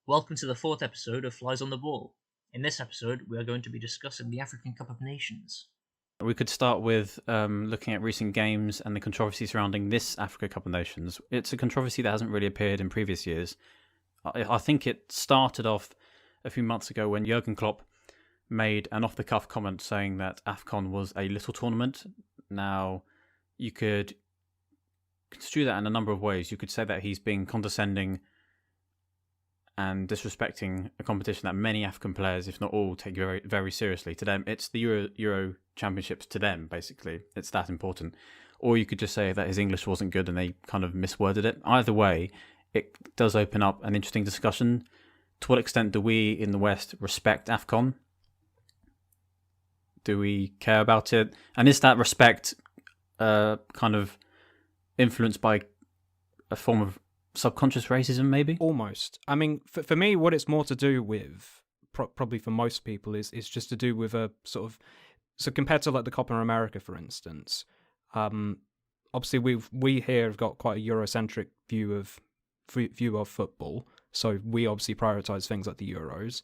Welcome to the fourth episode of Flies on the Ball. In this episode, we are going to be discussing the African Cup of Nations. We could start with looking at recent games and the controversy surrounding this Africa Cup of Nations. It's a controversy that hasn't really appeared in previous years. I think it started off a few months ago when Jurgen Klopp made an off-the-cuff comment saying that AfCon was a little tournament. Now, you could construe that in a number of ways. You could say that he's being condescending and disrespecting a competition that many African players, if not all, take very, very seriously. To them, it's the Euro Championships to them, basically. It's that important. Or you could just say that his English wasn't good and they kind of misworded it. Either way, it does open up an interesting discussion. To what extent do we in the West respect AfCon? Do we care about it? And is that respect kind of influenced by a form of subconscious racism, maybe? Almost. I mean, for me, what it's more to do with, probably for most people, is just to do with a sort of, so compared to like the Copa America, for instance, obviously we here have got quite a Eurocentric view of football, so we obviously prioritize things like the Euros.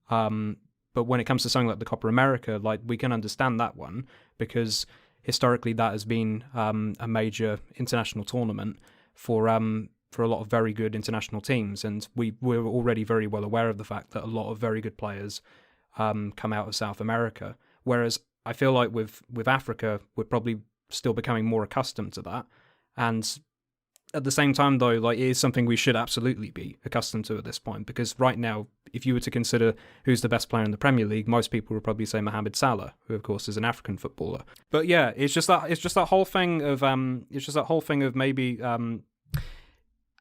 But when it comes to something like the Copa America, like we can understand that one because historically that has been a major international tournament for a lot of very good international teams, and we're already very well aware of the fact that a lot of very good players come out of South America. Whereas I feel like with Africa, we're probably still becoming more accustomed to that. And at the same time, though, like it is something we should absolutely be accustomed to at this point, because right now, if you were to consider who's the best player in the Premier League, most people would probably say Mohamed Salah, who of course is an African footballer. But yeah, it's just that whole thing of maybe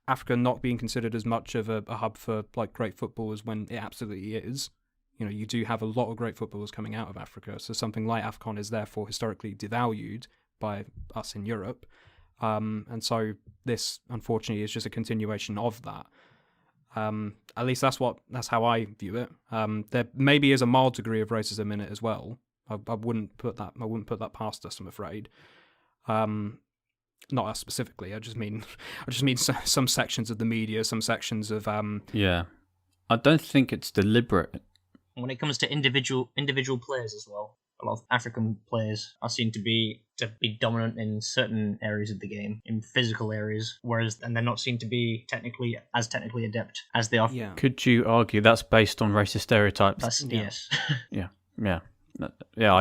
Africa not being considered as much of a hub for like great footballers when it absolutely is. You know, you do have a lot of great footballers coming out of Africa, so something like AfCon is therefore historically devalued by us in Europe. And so this, unfortunately, is just a continuation of that. At least that's how I view it. There maybe is a mild degree of racism in it as well. I wouldn't put that past us, I'm afraid. Not us specifically. I just mean some sections of the media, some sections of Yeah, I don't think it's deliberate. When it comes to individual players as well, a lot of African players are seen to be dominant in certain areas of the game, in physical areas, and they're not seen to be technically adept as they are. Yeah. Could you argue that's based on racist stereotypes? Yes. Yeah. That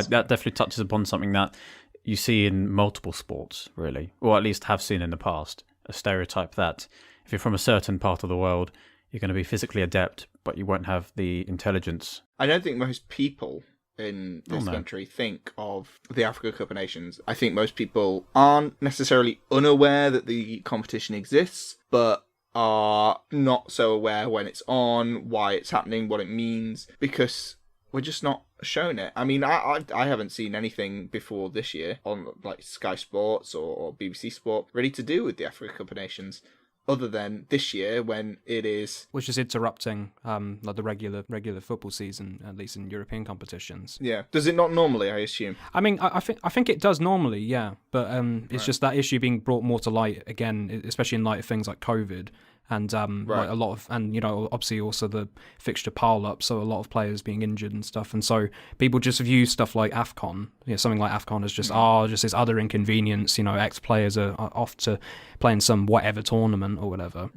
definitely touches upon something that you see in multiple sports, really, or at least have seen in the past. A stereotype that if you're from a certain part of the world, you're going to be physically adept, but you won't have the intelligence. I don't think most people in this country think of the Africa Cup of Nations. I think most people aren't necessarily unaware that the competition exists, but are not so aware when it's on, why it's happening, what it means, because we're just not shown it. I mean, I haven't seen anything before this year on like Sky Sports or BBC Sport really to do with the Africa Cup of Nations, other than this year when it is, which is interrupting like the regular football season, at least in European competitions. Yeah, does it not normally? I assume. I mean, I think it does normally, yeah, but it's just that issue being brought more to light again, especially in light of things like COVID. And like a lot of, and you know, obviously also the fixture pile up, so a lot of players being injured and stuff, and so people just view stuff like AfCon, something like AfCon as just just this other inconvenience. You know, ex players are off to play in some whatever tournament or whatever.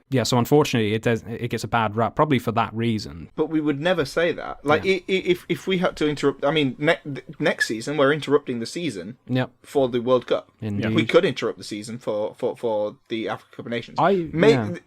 Yeah. So unfortunately, it gets a bad rap, probably for that reason. But we would never say that. Like if we had to interrupt, I mean, next season we're interrupting the season. Yep. For the World Cup. Indeed. We could interrupt the season for the Africa Cup of Nations.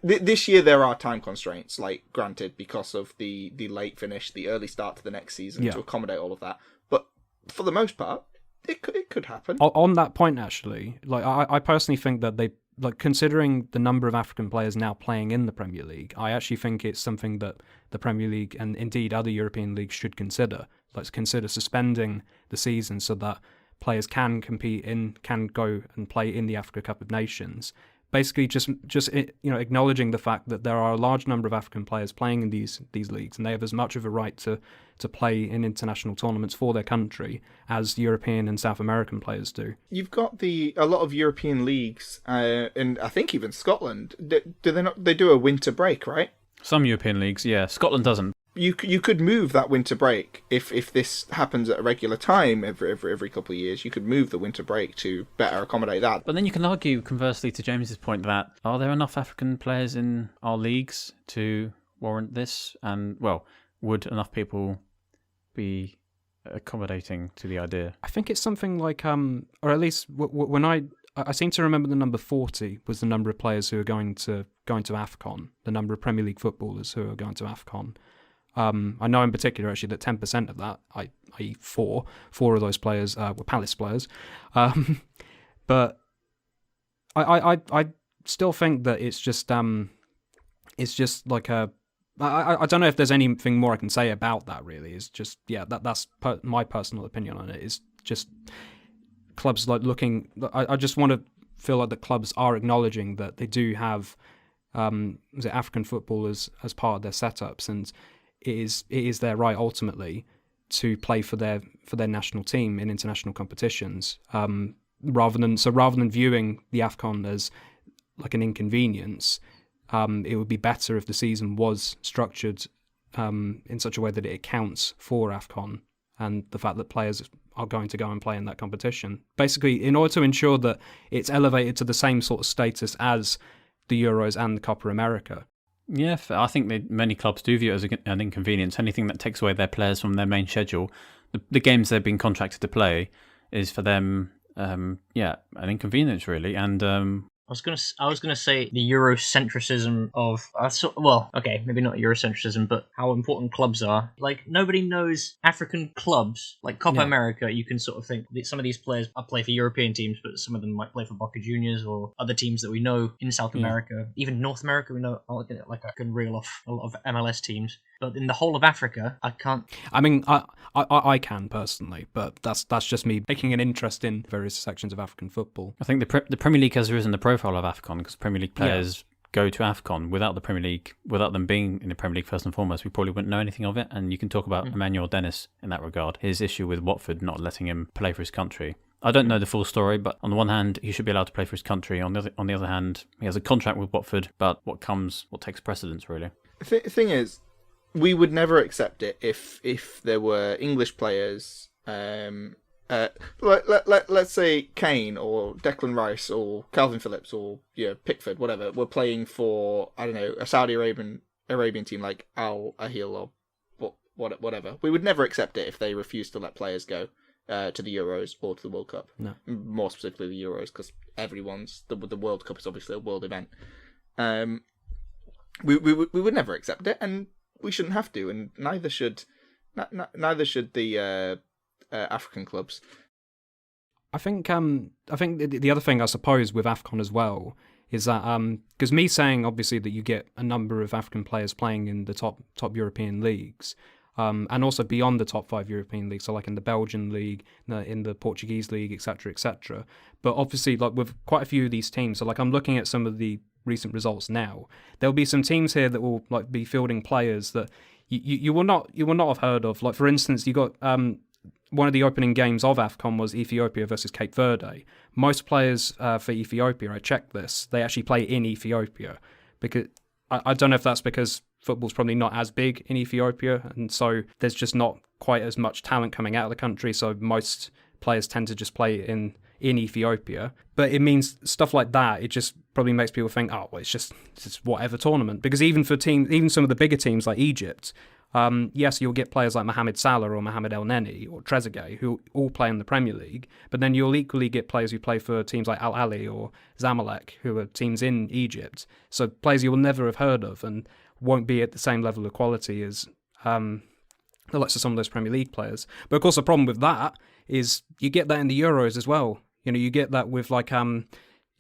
This year there are time constraints, like granted because of the late finish, the early start to the next season to accommodate all of that. But for the most part, it could happen. On that point, actually, like I personally think that they, like, considering the number of African players now playing in the Premier League, I actually think it's something that the Premier League and indeed other European leagues should consider. Let's consider suspending the season so that players can go and play in the Africa Cup of Nations, basically just acknowledging the fact that there are a large number of African players playing in these leagues, and they have as much of a right to play in international tournaments for their country as European and South American players do. You've got a lot of European leagues, and I think even Scotland. Do they not? They do a winter break, right? Some European leagues, yeah. Scotland doesn't. You could move that winter break if this happens at a regular time every couple of years. You could move the winter break to better accommodate that. But then you can argue conversely to James's point that are there enough African players in our leagues to warrant this? And well, would enough people be accommodating to the idea? I think it's something like or at least when I seem to remember the number 40 was the number of players who are going to AfCon, the number of Premier League footballers who are going to AfCon. I know in particular actually that 10% of that, i.e. four of those players were Palace players, but I still think that it's just like a. I don't know if there's anything more I can say about that. Really, it's just that's my personal opinion on it. It's just clubs like looking. I just want to feel like the clubs are acknowledging that they do have African footballers as part of their setups, and it is their right ultimately to play for their national team in international competitions. Rather than viewing the AfCon as like an inconvenience, it would be better if the season was structured in such a way that it accounts for AfCon and the fact that players are going to go and play in that competition. Basically, in order to ensure that it's elevated to the same sort of status as the Euros and the Copa America. Yeah, I think many clubs do view it as an inconvenience. Anything that takes away their players from their main schedule, the games they've been contracted to play, is for them, an inconvenience really. And I was gonna say the Eurocentrism of maybe not Eurocentrism, but how important clubs are. Like, nobody knows African clubs like Copa America. You can sort of think that some of these players play for European teams, but some of them might play for Boca Juniors or other teams that we know in South America, even North America. We know, I can reel off a lot of MLS teams, but in the whole of Africa, I can't. I mean, I can personally, but that's just me taking an interest in various sections of African football. I think the Premier League has risen the profile of AfCon because Premier League players go to AfCon. Without the Premier League, without them being in the Premier League first and foremost, we probably wouldn't know anything of it. And you can talk about Emmanuel Dennis in that regard, his issue with Watford not letting him play for his country. I don't know the full story, but on the one hand, he should be allowed to play for his country. On the other hand, he has a contract with Watford, but what takes precedence, really? The thing is, we would never accept it if there were English players, let's say Kane or Declan Rice or Calvin Phillips or Pickford, whatever, were playing for, I don't know, a Saudi Arabian team like Al Ahly or whatever. We would never accept it if they refused to let players go to the Euros or to the World Cup. No. More specifically the Euros, because the World Cup is obviously a world event. We would never accept it, and we shouldn't have to, and neither should the African clubs. I think the other thing I suppose with AfCon as well is that because me saying obviously that you get a number of African players playing in the top European leagues, and also beyond the top 5 European leagues, so like in the Belgian league, in the Portuguese league, etc. But obviously, like with quite a few of these teams, so like I'm looking at some of the recent results now, there'll be some teams here that will like be fielding players that you will not have heard of. Like for instance, you got one of the opening games of AfCon was Ethiopia versus Cape Verde. Most players for Ethiopia, I checked this, they actually play in Ethiopia, because I don't know if that's because football's probably not as big in Ethiopia, and so there's just not quite as much talent coming out of the country, so most players tend to just play in Ethiopia. But it means stuff like that, it just probably makes people think, oh, well, it's just whatever tournament. Because even for teams, even some of the bigger teams like Egypt, yes, you'll get players like Mohamed Salah or Mohamed El Neni or Trezeguet who all play in the Premier League, but then you'll equally get players who play for teams like Al Ahly or Zamalek, who are teams in Egypt. So players you will never have heard of and won't be at the same level of quality as the likes of some of those Premier League players. But of course, the problem with that is you get that in the Euros as well. You get that with like some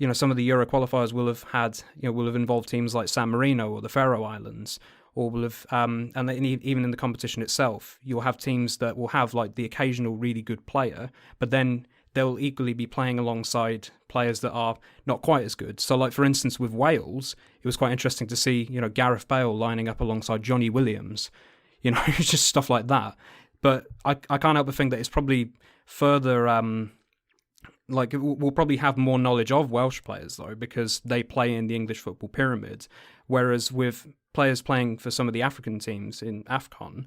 of the Euro qualifiers will have involved teams like San Marino or the Faroe Islands, or will have and even in the competition itself, you'll have teams that will have like the occasional really good player, but then they'll equally be playing alongside players that are not quite as good. So, like, for instance, with Wales, it was quite interesting to see, Gareth Bale lining up alongside Johnny Williams, just stuff like that. But I can't help but think that it's probably further, we'll probably have more knowledge of Welsh players, though, because they play in the English football pyramid. Whereas with players playing for some of the African teams in AfCon,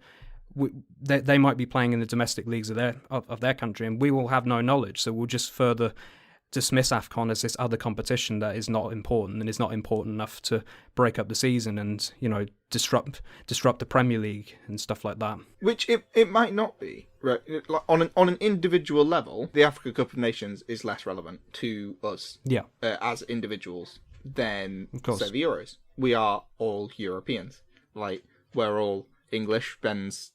they might be playing in the domestic leagues of their country, and we will have no knowledge. So we'll just further dismiss AfCon as this other competition that is not important and is not important enough to break up the season and disrupt the Premier League and stuff like that. Which it might not be, right? Like on an individual level, the Africa Cup of Nations is less relevant to us, as individuals than say the Euros. We are all Europeans. Like, we're all English. Ben's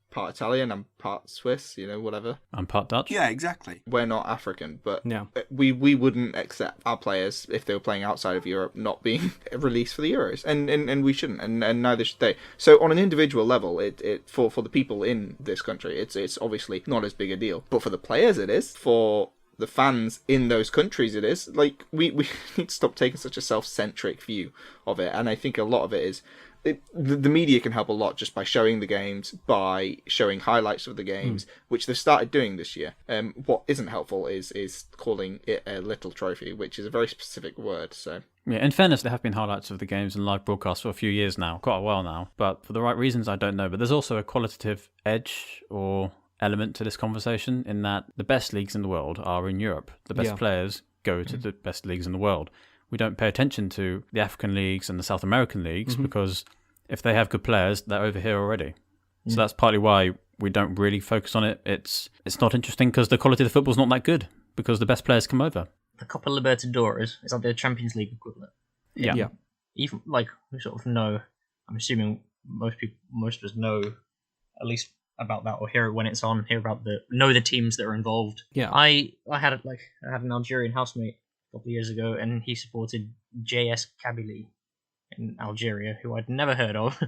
part Italian, I'm part Swiss, whatever. I'm part Dutch. Yeah, exactly. We're not African, but we wouldn't accept our players, if they were playing outside of Europe, not being released for the Euros, and we shouldn't, and neither should they. So on an individual level, it for the people in this country, it's obviously not as big a deal, but for the players it is. For the fans in those countries it is. Like, we need to stop taking such a self-centric view of it, and I think a lot of it is the media can help a lot just by showing the games, by showing highlights of the games, which they've started doing this year. What isn't helpful is calling it a little trophy, which is a very specific word. So yeah, in fairness, there have been highlights of the games and live broadcasts for a few years now, quite a while now, but for the right reasons, I don't know. But there's also a qualitative edge or element to this conversation in that the best leagues in the world are in Europe. The best players go to the best leagues in the world. We don't pay attention to the African leagues and the South American leagues because if they have good players, they're over here already. So that's partly why we don't really focus on it. It's not interesting because the quality of the football's not that good because the best players come over. The Copa Libertadores is like the Champions League equivalent. Yeah. Even like we sort of know. I'm assuming most of us know at least about that, or hear it when it's on. Know the teams that are involved. Yeah. I had an Algerian housemate a couple of years ago, and he supported JS Kabylie in Algeria, who I'd never heard of.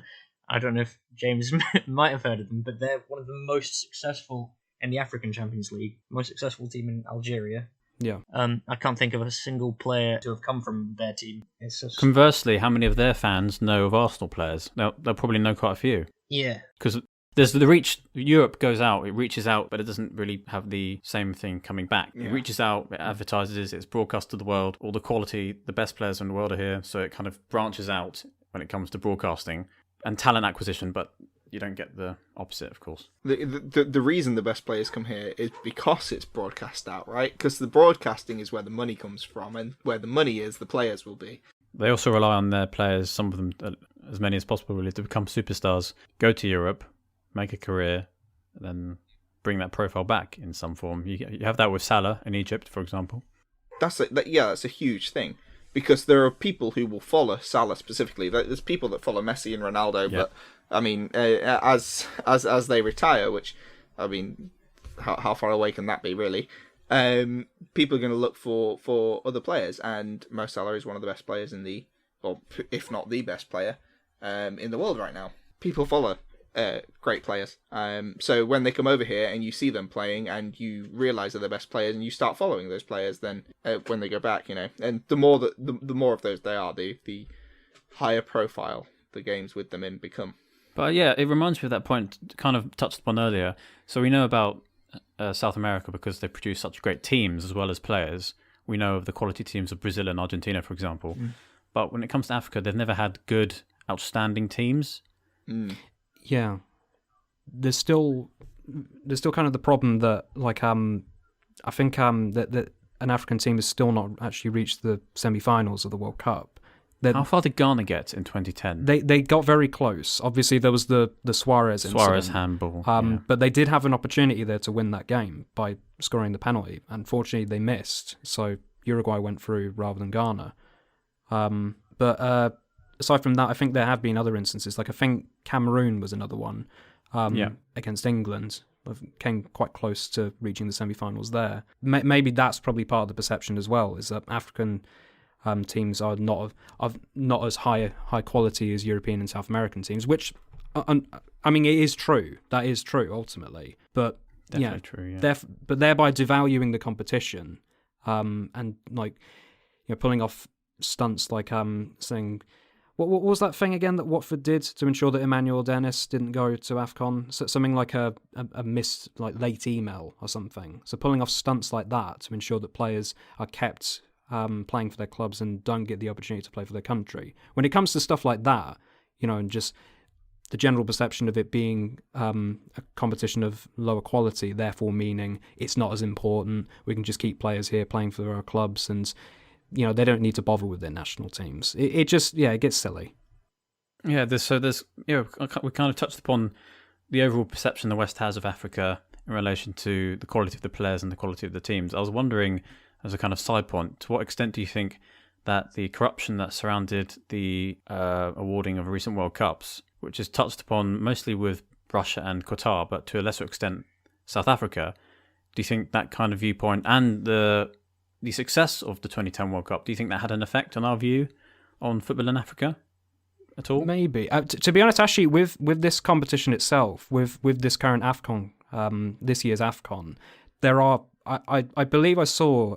I don't know if James might have heard of them, but they're one of the most successful in the African Champions League, most successful team in Algeria. Yeah. I can't think of a single player to have come from their team. It's just... Conversely, how many of their fans know of Arsenal players? They'll probably know quite a few. Yeah. Because there's the reach. Europe goes out, it reaches out, but it doesn't really have the same thing coming back. Yeah. It reaches out, it advertises, it's broadcast to the world. All the quality, the best players in the world are here, so it kind of branches out when it comes to broadcasting and talent acquisition, but you don't get the opposite, of course. The reason the best players come here is because it's broadcast out, right? Because the broadcasting is where the money comes from, and where the money is, the players will be. They also rely on their players, some of them, as many as possible, really, to become superstars, go to Europe, make a career, and then bring that profile back in some form. You have that with Salah in Egypt, for example. That's a huge thing. Because there are people who will follow Salah specifically. There's people that follow Messi and Ronaldo, but I mean, as they retire, which, I mean, how far away can that be, really? People are going to look for other players, and Mo Salah is one of the best players or if not the best player, in the world right now. People follow great players. So when they come over here and you see them playing and you realise they're the best players and you start following those players, then when they go back, and the more of those they are, the higher profile the games with them in become. But yeah, it reminds me of that point kind of touched upon earlier. So we know about South America because they produce such great teams as well as players. We know of the quality teams of Brazil and Argentina, for example. But when it comes to Africa, they've never had good, outstanding teams. Yeah, there's still kind of the problem that, like, I think that an African team has still not actually reached the semi-finals of the World Cup. How far did Ghana get in 2010? They got very close. Obviously, there was the Suarez incident. handball. But they did have an opportunity there to win that game by scoring the penalty. Unfortunately, they missed, so Uruguay went through rather than Ghana. But aside from that, I think there have been other instances. Like, I think Cameroon was another one against England. Came quite close to reaching the semi-finals there. Maybe that's probably part of the perception as well, is that African teams are not as high quality as European and South American teams, which, I mean, it is true. That is true, ultimately. But Definitely true. Yeah. But thereby devaluing the competition, and like, pulling off stunts like saying, what was that thing again that Watford did to ensure that Emmanuel Dennis didn't go to AfCon? So, something like a missed like late email or something. So pulling off stunts like that to ensure that players are kept playing for their clubs and don't get the opportunity to play for their country. When it comes to stuff like that, and just the general perception of it being a competition of lower quality, therefore meaning it's not as important. We can just keep players here playing for our clubs, and they don't need to bother with their national teams. It just it gets silly. Yeah, there's we kind of touched upon the overall perception the West has of Africa in relation to the quality of the players and the quality of the teams. I was wondering, as a kind of side point, to what extent do you think that the corruption that surrounded the awarding of recent World Cups, which is touched upon mostly with Russia and Qatar, but to a lesser extent South Africa, do you think that kind of viewpoint and the success of the 2010 World Cup, do you think that had an effect on our view on football in Africa at all? Maybe. To be honest, actually, with this competition itself, with this current AfCon, this year's AfCon, there are, I believe I saw,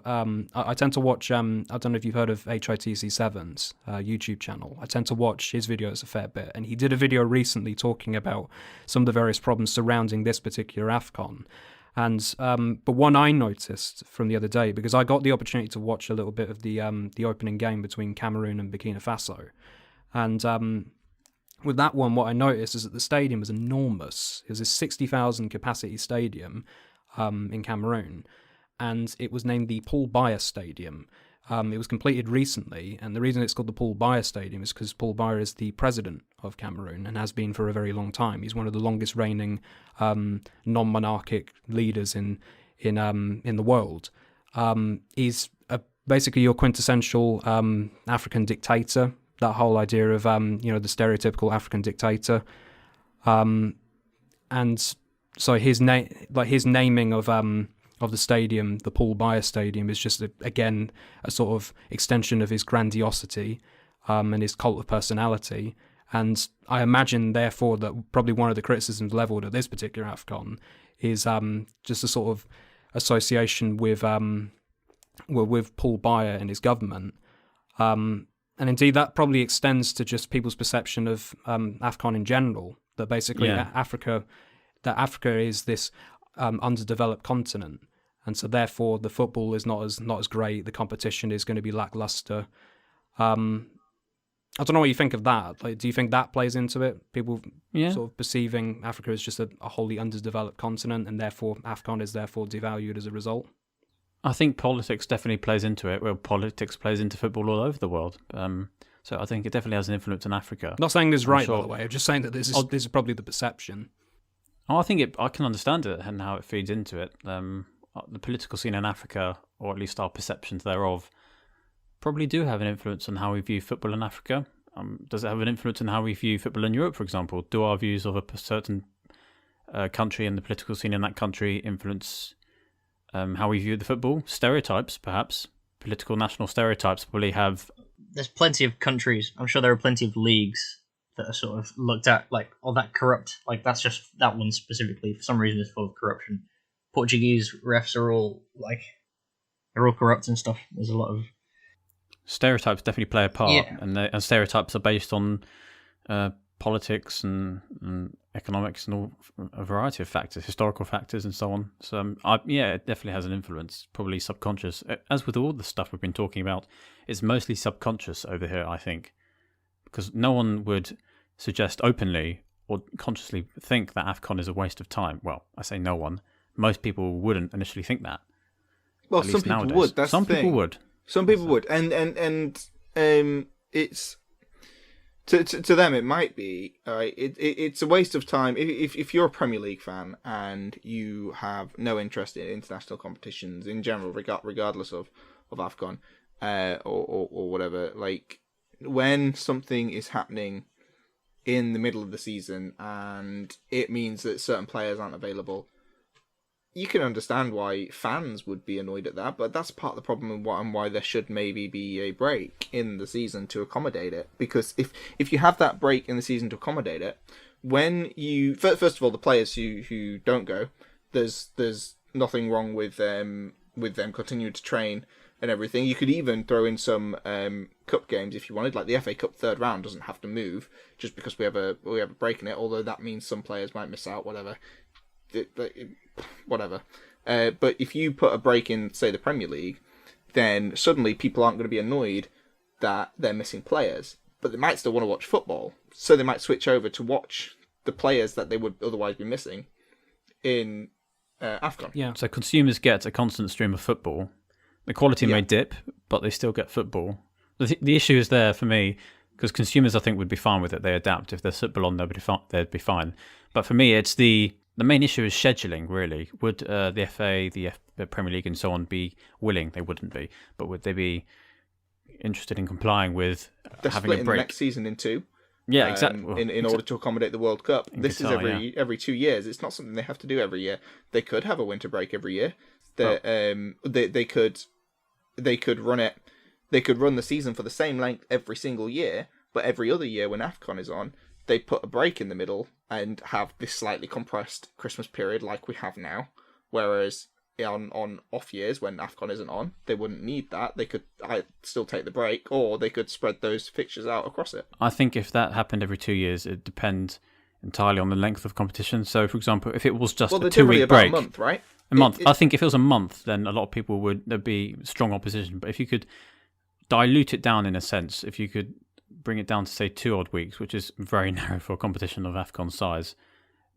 I tend to watch, I don't know if you've heard of HITC7's YouTube channel. I tend to watch his videos a fair bit, and he did a video recently talking about some of the various problems surrounding this particular AfCon. And but one I noticed from the other day, because I got the opportunity to watch a little bit of the opening game between Cameroon and Burkina Faso, and with that one, what I noticed is that the stadium was enormous. It was a 60,000 capacity stadium in Cameroon, and it was named the Paul Biya Stadium. It was completed recently, and the reason it's called the Paul Biya Stadium is because Paul Biya is the president of Cameroon and has been for a very long time. He's one of the longest reigning non-monarchic leaders in the world. He's basically your quintessential African dictator. That whole idea of the stereotypical African dictator, and so his naming of the stadium, the Paul Biya Stadium, is just again a sort of extension of his grandiosity and his cult of personality. And I imagine, therefore, that probably one of the criticisms levelled at this particular AfCon is just a sort of association with Paul Biya and his government. And indeed, that probably extends to just people's perception of AfCon in general, that basically Africa is this underdeveloped continent, and so therefore the football is not as great. The competition is going to be lackluster. I don't know what you think of that. Like, do you think that plays into it? People sort of perceiving Africa as just a wholly underdeveloped continent, and therefore AfCon is therefore devalued as a result? I think politics definitely plays into it. Well, politics plays into football all over the world. So I think it definitely has an influence in Africa. Not saying this is right, by the way. I'm just saying that this is probably the perception. Oh, I think I can understand it and how it feeds into it. The political scene in Africa, or at least our perceptions thereof, probably do have an influence on how we view football in Africa. Does it have an influence on how we view football in Europe, for example? Do our views of a certain country and the political scene in that country influence how we view the football? Stereotypes, perhaps. Political national stereotypes probably have... There's plenty of countries. I'm sure there are plenty of leagues that are sort of looked at like, oh, that corrupt. Like, that's just that one specifically. For some reason, is full of corruption. Portuguese refs are all like, they're all corrupt and stuff. There's a lot of stereotypes definitely play a part, and stereotypes are based on politics and economics and all a variety of factors, historical factors and so on. So it definitely has an influence, probably subconscious. As with all the stuff we've been talking about, it's mostly subconscious over here, I think, because no one would suggest openly or consciously think that AfCon is a waste of time. Well, I say no one. Most people wouldn't initially think that. Well, some people would. That's some the thing. People would. Some people would, and it's to them it might be right. It's a waste of time if you're a Premier League fan and you have no interest in international competitions in general, regardless of AfCon or whatever. Like, when something is happening in the middle of the season and it means that certain players aren't available, you can understand why fans would be annoyed at that, but that's part of the problem and why there should maybe be a break in the season to accommodate it. Because if you have that break in the season to accommodate it, when you... First of all, the players who don't go, There's nothing wrong with them continuing to train and everything. You could even throw in some cup games if you wanted, like the FA Cup third round doesn't have to move just because we have a break in it. Although that means some players might miss out, whatever. But if you put a break in, say, the Premier League, then suddenly people aren't going to be annoyed that they're missing players, but they might still want to watch football, so they might switch over to watch the players that they would otherwise be missing in AfCon. Yeah. So consumers get a constant stream of football. The quality may dip, but they still get football. The issue is there for me, because consumers, I think, would be fine with it. They adapt. If there's football on, they'd be fine. But for me, it's the main issue is scheduling, really. Would the FA, the Premier League and so on be willing? They wouldn't be. But would they be interested in complying with They're having a break? the next season in two. Yeah, exactly. In order to accommodate the World Cup. This Qatar, is every 2 years. It's not something they have to do every year. They could have a winter break every year. They could run it. They could run the season for the same length every single year, but every other year when AfCon is on, they put a break in the middle and have this slightly compressed Christmas period like we have now. Whereas on off years when AfCon isn't on, they wouldn't need that. They could still take the break, or they could spread those fixtures out across it. I think if that happened every 2 years, it depends entirely on the length of competition. So, for example, if it was just a 2-week break, a month, right? A month. I think if it was a month, then a lot of people there'd be strong opposition. But if you could dilute it down in a sense, if you could bring it down to say 2 odd weeks, which is very narrow for a competition of AfCon size,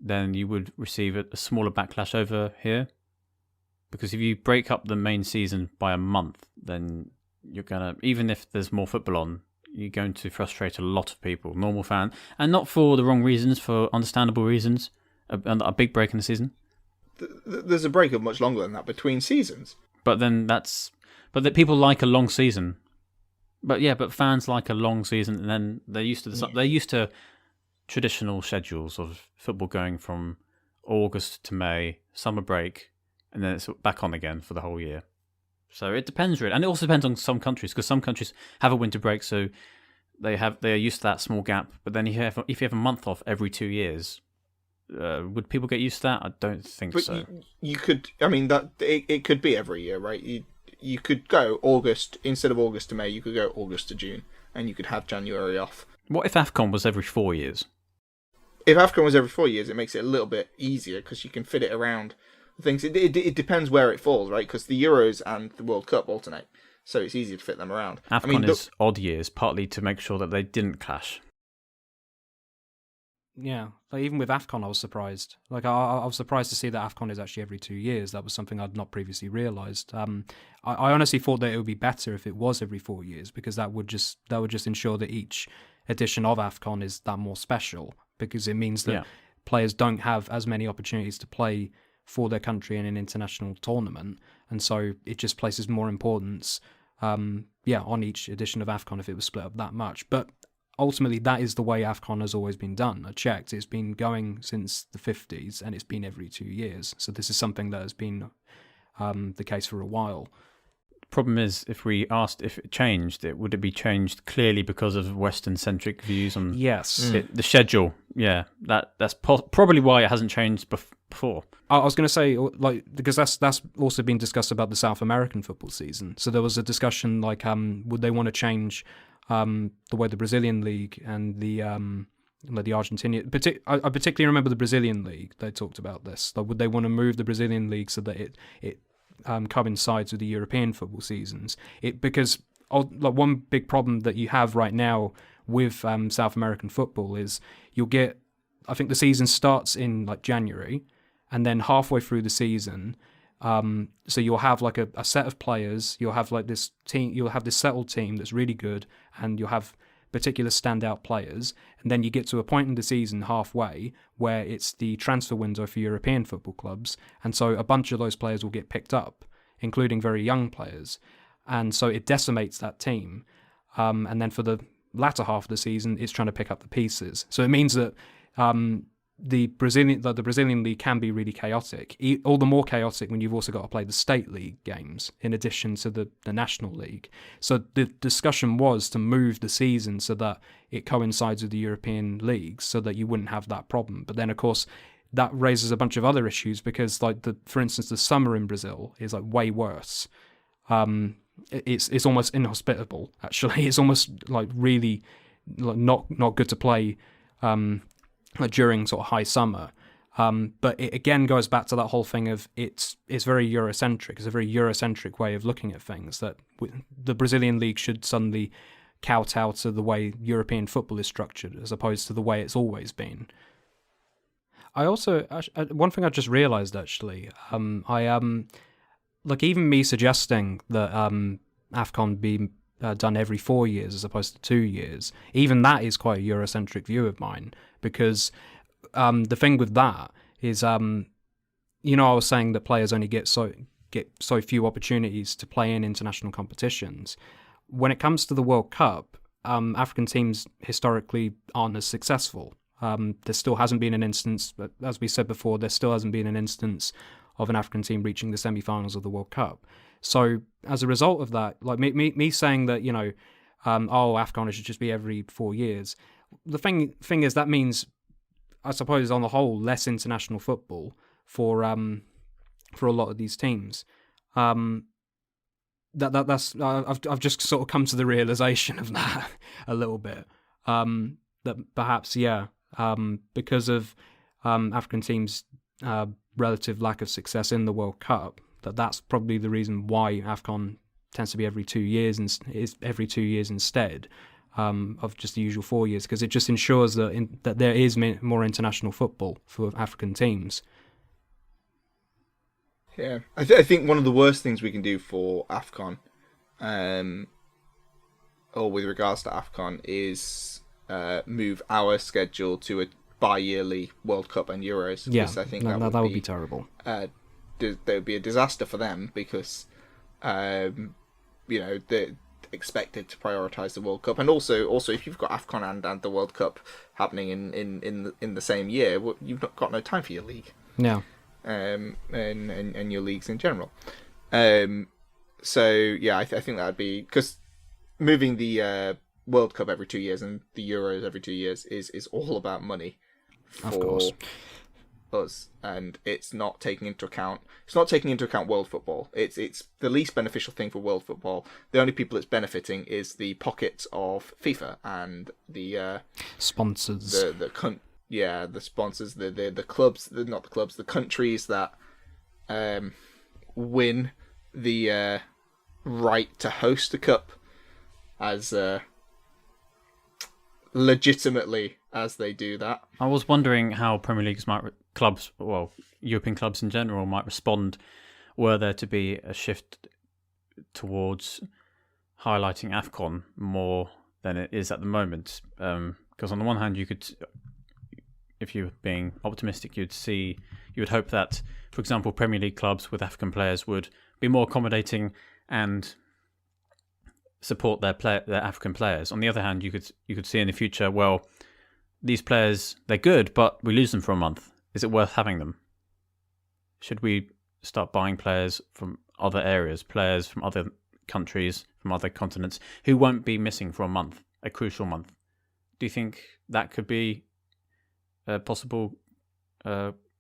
then you would receive a smaller backlash over here. Because if you break up the main season by a month, then you're gonna, even if there's more football on, you're going to frustrate a lot of people, normal fan, and not for the wrong reasons, for understandable reasons. A big break in the season. There's a break of much longer than that between seasons. But then people like a long season. But fans like a long season, and then they're used to traditional schedules of football going from August to May, summer break, and then it's back on again for the whole year. So it depends really, and it also depends on some countries, because some countries have a winter break, so they are used to that small gap. But then if you have a month off every 2 years, would people get used to that? I don't think so. You could. I mean, that it could be every year, right? You could go August instead of August to May. You could go August to June, and you could have January off. What if AfCon was every 4 years? If AfCon was every 4 years, it makes it a little bit easier because you can fit it around things. It depends where it falls, right? Because the Euros and the World Cup alternate, so it's easier to fit them around. AfCon is odd years, partly to make sure that they didn't clash. Yeah, like even with AfCon, I was surprised. Like I was surprised to see that AfCon is actually every 2 years. That was something I'd not previously realised. I honestly thought that it would be better if it was every 4 years, because that would just ensure that each edition of AfCon is that more special, because it means that players don't have as many opportunities to play for their country in an international tournament, and so it just places more importance on each edition of AfCon if it was split up that much. But ultimately, that is the way AfCon has always been done. I checked; it's been going since the 50s, and it's been every 2 years. So this is something that has been the case for a while. Problem is, if we asked if it changed, would it be changed clearly because of Western-centric views on the schedule? Yeah, that's probably why it hasn't changed before. I was going to say, like, because that's also been discussed about the South American football season. So there was a discussion like, would they want to change the way the Brazilian league and the Argentinian, I particularly remember the Brazilian league. They talked about this. Like, would they want to move the Brazilian league so that it coincides with the European football seasons? Because one big problem that you have right now with South American football is you'll get, I think the season starts in like January, and then halfway through the season, so you'll have like a set of players, you'll have like this team, you'll have this settled team that's really good, and you'll have particular standout players, and then you get to a point in the season halfway where it's the transfer window for European football clubs, and so a bunch of those players will get picked up, including very young players, and so it decimates that team, and then for the latter half of the season it's trying to pick up the pieces. So it means that the Brazilian league can be really chaotic, all the more chaotic when you've also got to play the state league games in addition to the national league. So the discussion was to move the season so that it coincides with the European leagues, so that you wouldn't have that problem. But then, of course, that raises a bunch of other issues because, like, for instance, the summer in Brazil is like way worse. It's almost inhospitable. Actually, it's almost like really not good to play during sort of high summer. But it again goes back to that whole thing of it's very Eurocentric. It's a very Eurocentric way of looking at things, that the Brazilian league should suddenly kowtow to the way European football is structured as opposed to the way it's always been. I also, one thing I just realised actually, like even me suggesting that AfCon be done every 4 years as opposed to 2 years, even that is quite a Eurocentric view of mine, because the thing with that is, I was saying that players only get so few opportunities to play in international competitions. When it comes to the World Cup, African teams historically aren't as successful. There still hasn't been an instance, as we said before, there still hasn't been an instance of an African team reaching the semi-finals of the World Cup. So as a result of that, like me saying that, AfCon should just be every 4 years. The thing is, that means, I suppose, on the whole, less international football for a lot of these teams. That's I've just sort of come to the realization of that a little bit. That perhaps, because of African teams' relative lack of success in the World Cup, that's probably the reason why AfCon tends to be every 2 years and is every 2 years instead of just the usual 4 years, because it just ensures that there is more international football for African teams. Yeah, I think one of the worst things we can do for AfCon, or with regards to AfCon, is move our schedule to a bi-yearly World Cup and Euros. Yeah, I think that would be terrible. That would be a disaster for them because, they're expected to prioritise the World Cup, and also if you've got AfCon and the World Cup happening in the same year, you've not got no time for your league. No. And your leagues in general. So yeah, I think that would be, because moving the World Cup every 2 years and the Euros every 2 years is all about money for us, and it's not taking into account world football. It's the least beneficial thing for world football. The only people it's benefiting is the pockets of FIFA and the sponsors. The sponsors, the clubs, not the clubs, the countries that win the right to host a cup as legitimately as they do that. I was wondering how Premier Leagues European clubs in general might respond were there to be a shift towards highlighting AfCon more than it is at the moment. Because on the one hand, you could, if you're being optimistic, you would hope that, for example, Premier League clubs with African players would be more accommodating and support their African players. On the other hand, you could see in the future, well, these players, they're good, but we lose them for a month. Is it worth having them? Should we start buying players from other areas, players from other countries, from other continents, who won't be missing for a month, a crucial month? Do you think that could be a possible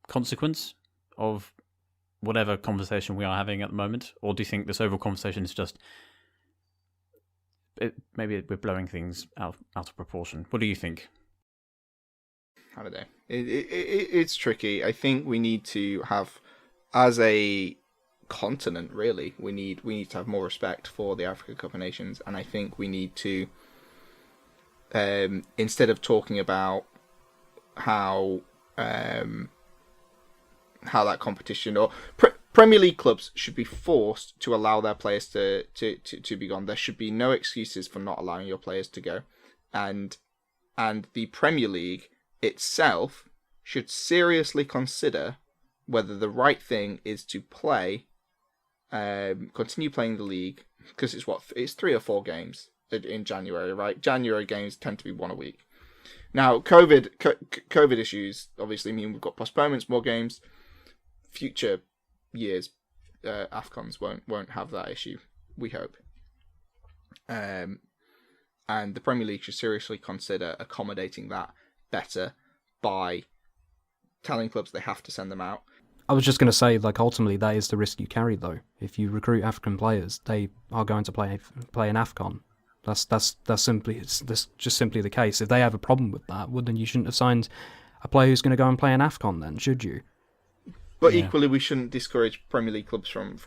consequence of whatever conversation we are having at the moment? Or do you think this overall conversation is just, maybe we're blowing things out of proportion? What do you think? I don't know. It's tricky. I think we need to have, as a continent, really, we need to have more respect for the Africa Cup of Nations, and I think we need to, instead of talking about how that competition or Premier League clubs should be forced to allow their players to be gone. There should be no excuses for not allowing your players to go, and the Premier League itself should seriously consider whether the right thing is to continue playing the league, because it's 3 or 4 games in January, right? January games tend to be 1 a week. Now, COVID issues obviously mean we've got postponements, more games. Future years, AfCons won't have that issue, we hope. And the Premier League should seriously consider accommodating that better by telling clubs they have to send them out. I was just going to say, like, ultimately, that is the risk you carry, though. If you recruit African players, they are going to play in AfCon. That's just simply the case. If they have a problem with that, well, then you shouldn't have signed a player who's going to go and play in AfCon, then, should you? But equally, we shouldn't discourage Premier League clubs from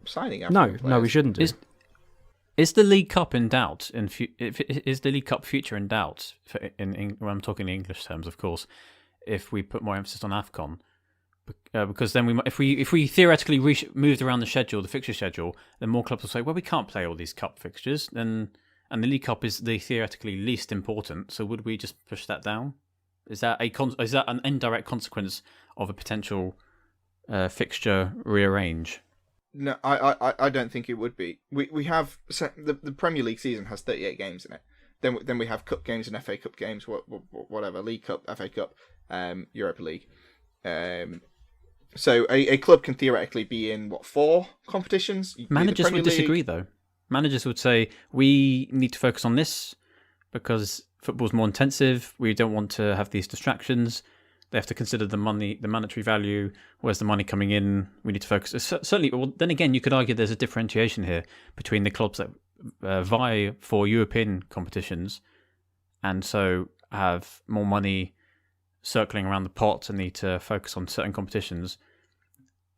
signing African players. No, we shouldn't do. Is the League Cup in doubt? Is the League Cup future in doubt? When I'm talking in English terms, of course. If we put more emphasis on AfCon, because then if we theoretically moved around the fixture schedule, then more clubs will say, well, we can't play all these cup fixtures. And the League Cup is the theoretically least important. So would we just push that down? Is that an indirect consequence of a potential fixture rearrange? No, I don't think it would be. We have the Premier League season has 38 games in it. Then we have cup games and FA Cup games, whatever, League Cup, FA Cup, Europa League. So a club can theoretically be in 4 competitions. Managers would disagree, though. Managers would say we need to focus on this because football's more intensive. We don't want to have these distractions. They have to consider the monetary value. Where's the money coming in? We need to focus. Certainly, well, then again, you could argue there's a differentiation here between the clubs that vie for European competitions and so have more money circling around the pot and need to focus on certain competitions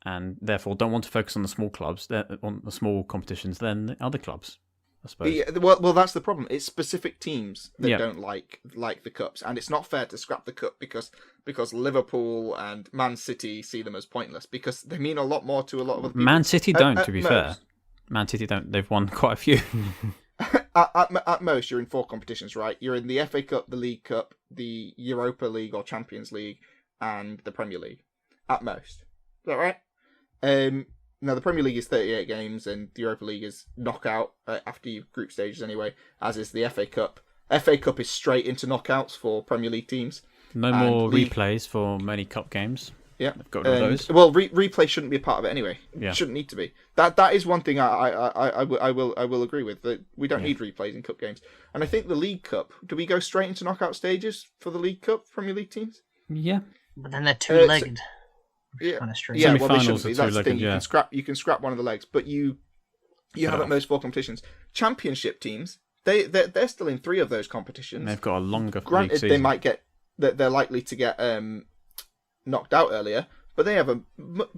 and therefore don't want to focus on the small clubs, on the small competitions than the other clubs, I suppose. Yeah, well, that's the problem. It's specific teams that don't like the cups, and it's not fair to scrap the cup because Liverpool and Man City see them as pointless because they mean a lot more to a lot of other people. Man City don't, to be fair. Man City don't. They've won quite a few. At most, you're in 4 competitions, right? You're in the FA Cup, the League Cup, the Europa League or Champions League, and the Premier League. At most. Is that right? Now, the Premier League is 38 games, and the Europa League is knockout after your group stages anyway, as is the FA Cup. FA Cup is straight into knockouts for Premier League teams. No more replays for many cup games. Yeah, I've got rid of those. Well, replay shouldn't be a part of it anyway. Yeah. It shouldn't need to be. That is one thing I will agree with. That we don't need replays in cup games. And I think the League Cup. Do we go straight into knockout stages for the League Cup Premier League teams? Yeah, but then they're two-legged. Yeah, kind of strange. Yeah. Well, they Semi-finals shouldn't be. are That's the thing. two-legged, You can scrap one of the legs, but you have at most 4 competitions. Championship teams. They're still in 3 of those competitions. and they've got a longer Granted, league season. they might get. They're likely to get knocked out earlier. But they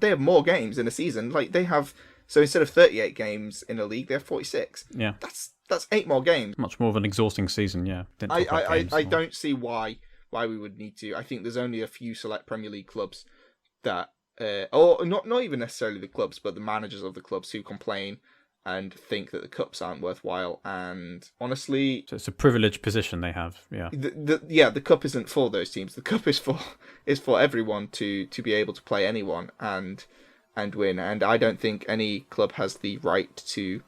have more games in a season. Like they have, so instead of 38 games in a league, they have 46. Yeah, that's 8 more games. much more of an exhausting season. Yeah, I don't see why we would need to. I think there's only a few select Premier League clubs that, or not even necessarily the clubs, but the managers of the clubs who complain and think that the cups aren't worthwhile. And honestly, so it's a privileged position they have. Yeah, the cup isn't for those teams. The cup is for everyone to be able to play anyone and win. And I don't think any club has the right to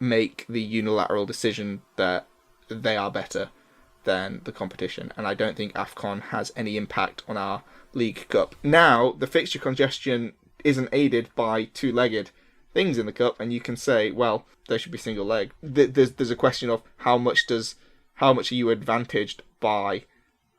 make the unilateral decision that they are better than the competition. And I don't think AfCon has any impact on our League Cup. Now, the fixture congestion isn't aided by 2-legged things in the cup, and you can say, well, they should be single leg. There's a question of how much are you advantaged by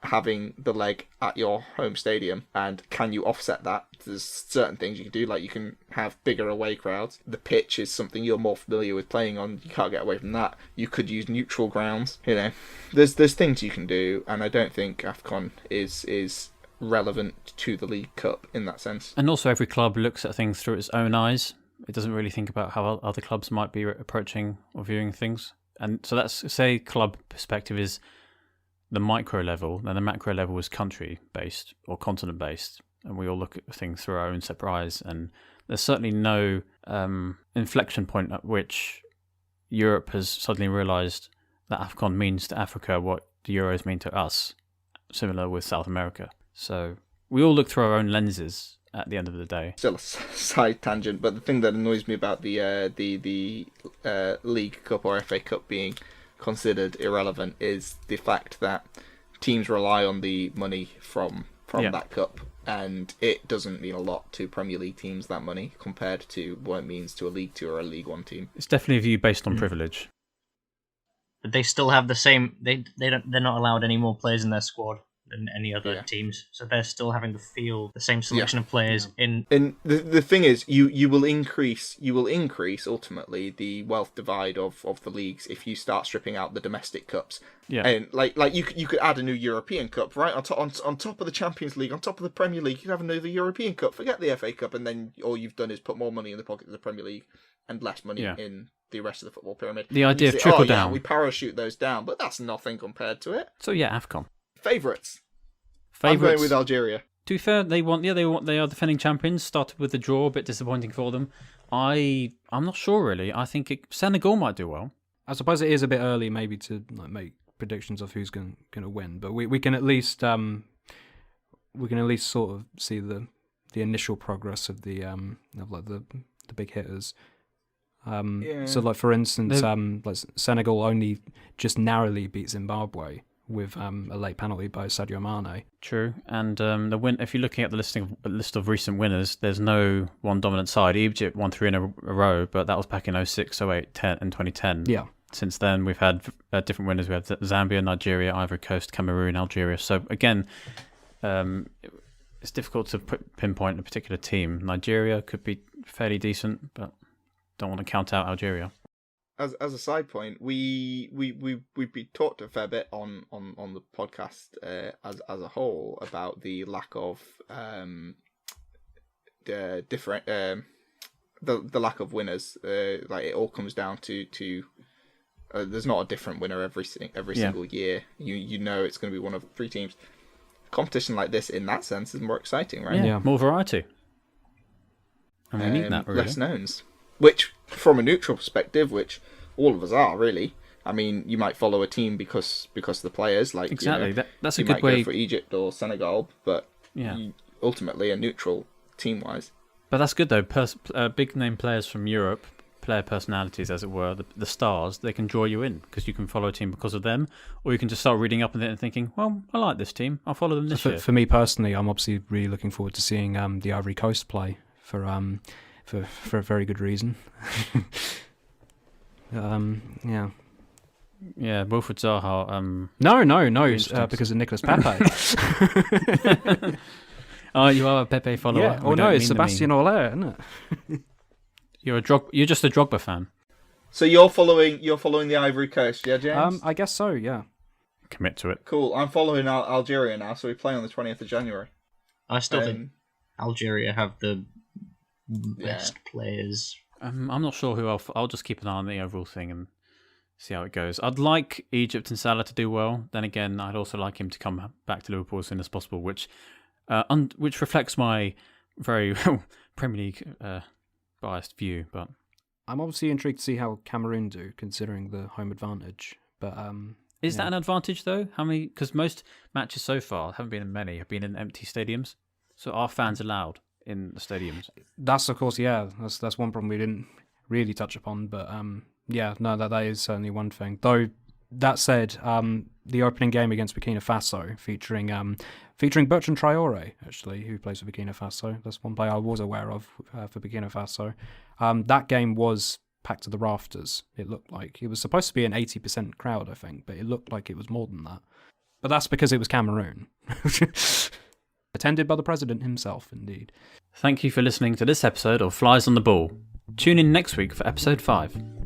having the leg at your home stadium, and can you offset that? There's certain things you can do, like you can have bigger away crowds. The pitch is something you're more familiar with playing on. You can't get away from that. You could use neutral grounds. There's things you can do, and I don't think AfCon is relevant to the League Cup in that sense. and also every club looks at things through its own eyes. It doesn't really think about how other clubs might be approaching or viewing things. And so that's, say, club perspective is the micro level, then the macro level is country-based or continent-based. And we all look at things through our own separate eyes. And there's certainly no inflection point at which Europe has suddenly realised that AfCon means to Africa what the Euros mean to us, similar with South America. So we all look through our own lenses at the end of the day. Still a side tangent, but the thing that annoys me about the League Cup or FA Cup being considered irrelevant is the fact that teams rely on the money from that cup, and it doesn't mean a lot to Premier League teams, that money, compared to what it means to a League 2 or a League 1 team. It's definitely a view based on privilege. But they still have the same. They're not allowed any more players in their squad than any other Yeah. teams. So they're still having to field the same selection of players in. And the thing is, you will increase ultimately the wealth divide of the leagues if you start stripping out the domestic cups. Yeah. And like you could add a new European Cup, right? On top of the Champions League, on top of the Premier League, you could have another European Cup. Forget the FA Cup, and then all you've done is put more money in the pocket of the Premier League and less money in the rest of the football pyramid. The idea of trickle down. Yeah, we parachute those down, but that's nothing compared to it. So yeah, AfCon. Favourites. I'm going with Algeria. To be fair, they are defending champions. Started with a draw, a bit disappointing for them. I'm not sure really. I think Senegal might do well. I suppose it is a bit early maybe to make predictions of who's going to win, but we can at least sort of see the initial progress of the the big hitters. So like for instance, like Senegal only just narrowly beat Zimbabwe with a late penalty by Sadio Mane. True, and if you're looking at the list of recent winners, there's no one dominant side. Egypt won 3 in a row, but that was back in 06, 08, 10, and 2010. Yeah. Since then, we've had different winners. We have Zambia, Nigeria, Ivory Coast, Cameroon, Algeria. So again, it's difficult to pinpoint a particular team. Nigeria could be fairly decent, but don't want to count out Algeria. As a side point, we've been talked a fair bit on the podcast as a whole about the lack of the lack of winners. Like it all comes down to there's not a different winner every single year. You know it's going to be one of 3 teams. A competition like this, in that sense, is more exciting, right? Yeah. More variety. And we need that, really. Less knowns. Which, from a neutral perspective, which all of us are, really. I mean, you might follow a team because of the players. Like, exactly. That's a you good might way. go for Egypt or Senegal, but ultimately a neutral team-wise. But that's good, though. Big-name players from Europe, player personalities, as it were, the stars, they can draw you in because you can follow a team because of them, or you can just start reading up on it and thinking, well, I like this team. I'll follow them this year. For me personally, I'm obviously really looking forward to seeing the Ivory Coast play for a very good reason. Yeah. Yeah, Wilfried Zaha. No, because of Nicolas Pepe. Oh, you are a Pepe follower. Yeah. Oh no, it's Sebastian Haller, isn't it? You're just a Drogba fan. So you're following the Ivory Coast, yeah, James? I guess so. Yeah. Commit to it. Cool. I'm following Algeria now, so we play on the 20th of January. I still think Algeria have the best players. I'm not sure who I'll just keep an eye on the overall thing and see how it goes. I'd like Egypt and Salah to do well. Then again, I'd also like him to come back to Liverpool as soon as possible, which reflects my very Premier League biased view. But I'm obviously intrigued to see how Cameroon do, considering the home advantage. But is that an advantage though? How many? Because most matches so far haven't been in many, have been in empty stadiums. So are fans allowed in the stadiums? That's of course, that's one problem we didn't really touch upon, but that is certainly one thing. Though that said, the opening game against Burkina Faso featuring Bertrand Traore, actually, who plays for Burkina Faso. That's one player I was aware of for Burkina Faso. That game was packed to the rafters. It looked like it was supposed to be an 80% crowd, I think, but it looked like it was more than that. But that's because it was Cameroon. Attended by the president himself, indeed. Thank you for listening to this episode of Flies on the Ball. Tune in next week for episode 5.